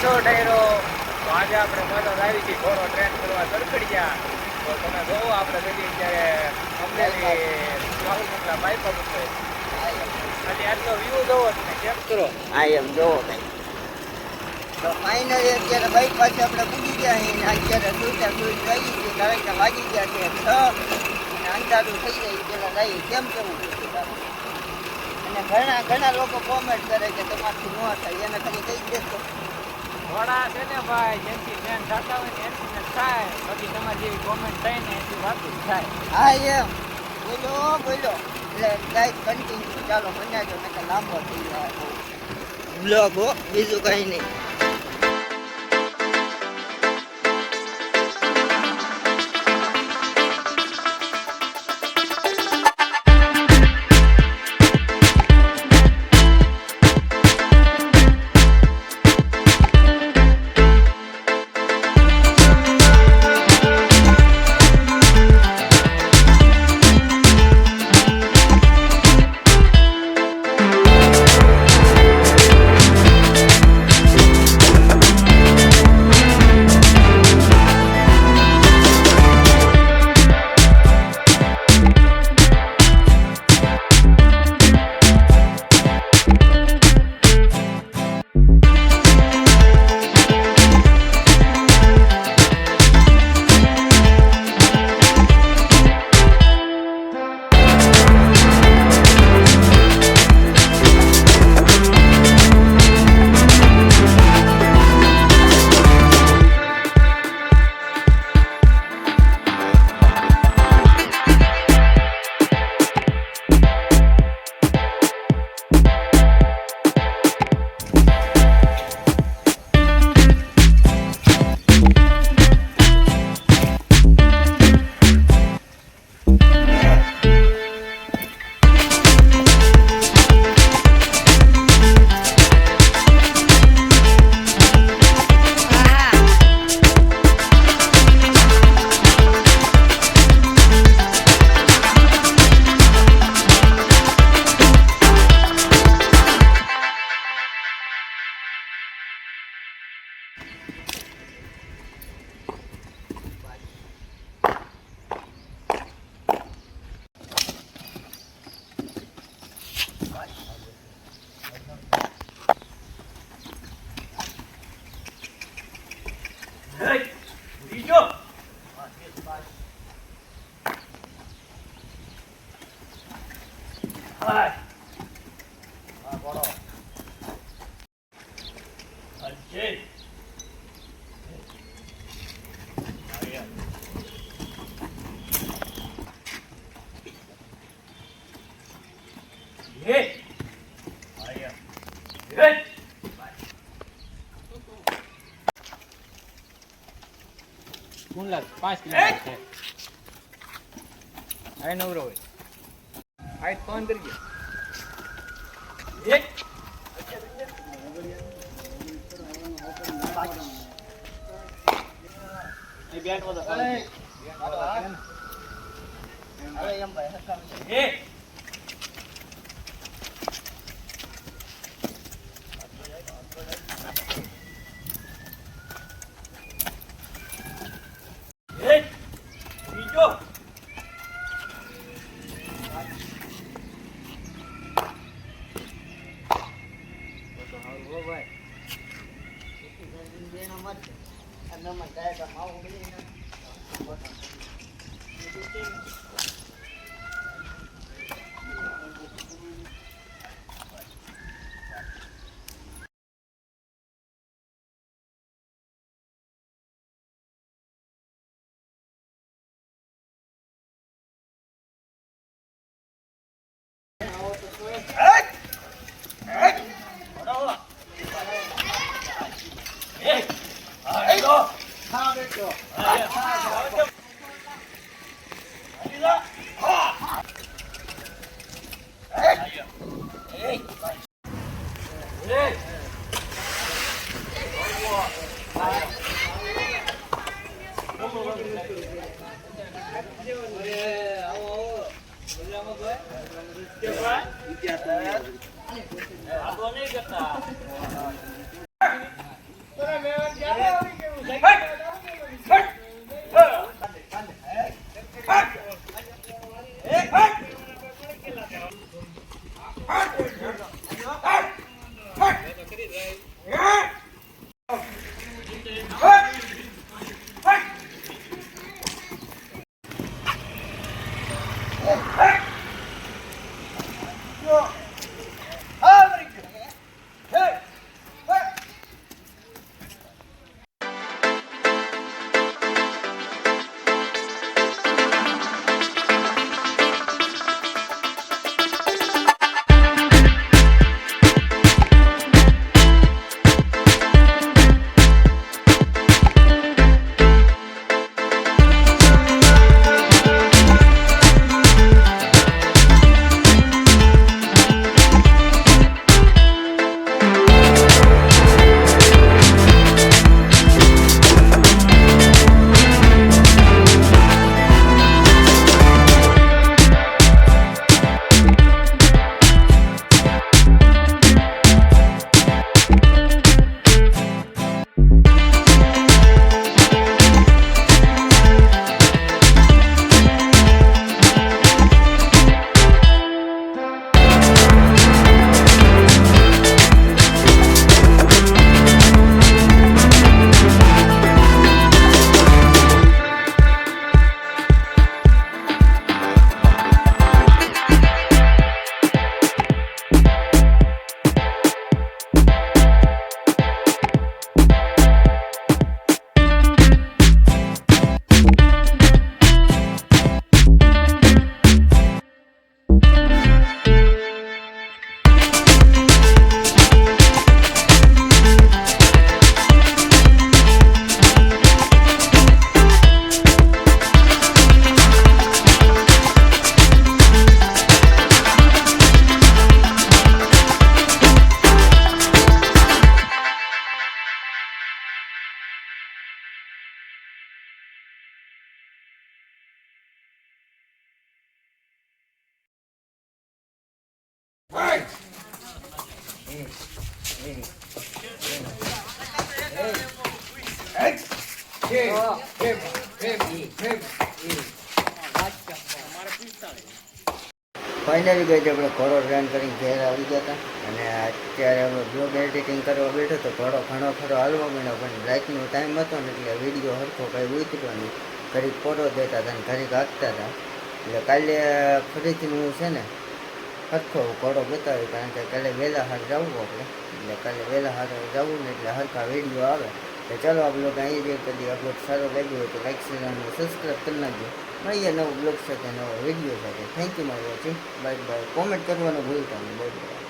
છો ડાયરો? તો આજે આપણે મદદ આવી છીએ ઘોડો ટ્રેન કરવા સરખડિયા. તો તમે જોવો આપણે બધી અત્યારે અમરેલી રાહુલમંગલા બાયપાસ ઉપર આજે આટલો વ્યૂ જોવો તમે ચેક કરો. હા એમ જોવો ભાઈ. તો ફાઇનલી અત્યારે બાઈક પાસે આપણે પૂજી ગયા છીએ અને અત્યારે સુઈતા સુઈ જઈએ છીએ કારણ કે વાગી ગયા છે 6 અને અંધારું થઈ જાય પેલા જઈએ કેમ કેવું અને ઘણા લોકો કોમેન્ટ કરે કે તમારથી ન થાય એને ખાલી કહી દેશો. ઘોડા છે ને ભાઈ જેમથી ટ્રેન થતા હોય ને એમથી ને થાય પછી તમારી જેવી કોમેન્ટ થાય ને એથી વાતું જ થાય. હા એમ બોલો એટલે ગાઈડ કન્ટિન્યુ ચાલો મનાજો ને લાંબો થઈ જાય બ્લોગ હો બીજું કંઈ નહીં. કુંડલા 5 કિલોમીટર છે. આ નવરો હોય હાઈટ ફોન કરી ગયો. એ બેટ વાળો અરે એમ ભાઈ હસકા એ ફાઇનલી ગઈ આપણે ઘોડો ટ્રેન કરીને ઘેર આવી ગયા હતા અને અત્યારે અમે બ્લોગ એડિટિંગ કરવા બેઠો તો ઘોડો ઘણો ખરો હાલવા માંડ્યો પણ રાતનો ટાઈમ હતો ને એટલે વિડીયો હરખો કંઈ ઉતર્યો નહીં ઘડીક ફોટો દેતા હતા ને ઘડીક હાંકતા હતા એટલે કાલે ફરીથી હું છે ને હરખો ઘોડો બતાવ્યો કારણ કે કાલે વહેલા હાર જવું આપણે એટલે કાલે વહેલા હાર જવું ને એટલે હરખા વિડીયો આવે તો ચાલો આ બ્લોગ અહીં જે કદી આ બ્લોગ સારો લાગ્યો હોય તો લાઈક શેર અને સબસ્ક્રાઈબ કરી નાખજો મળીએ નવો બ્લોગ સાથે નવો વિડીયો સાથે thank you my watching bye bye comment કરવાનું ભૂલતા નહીં બાય બાય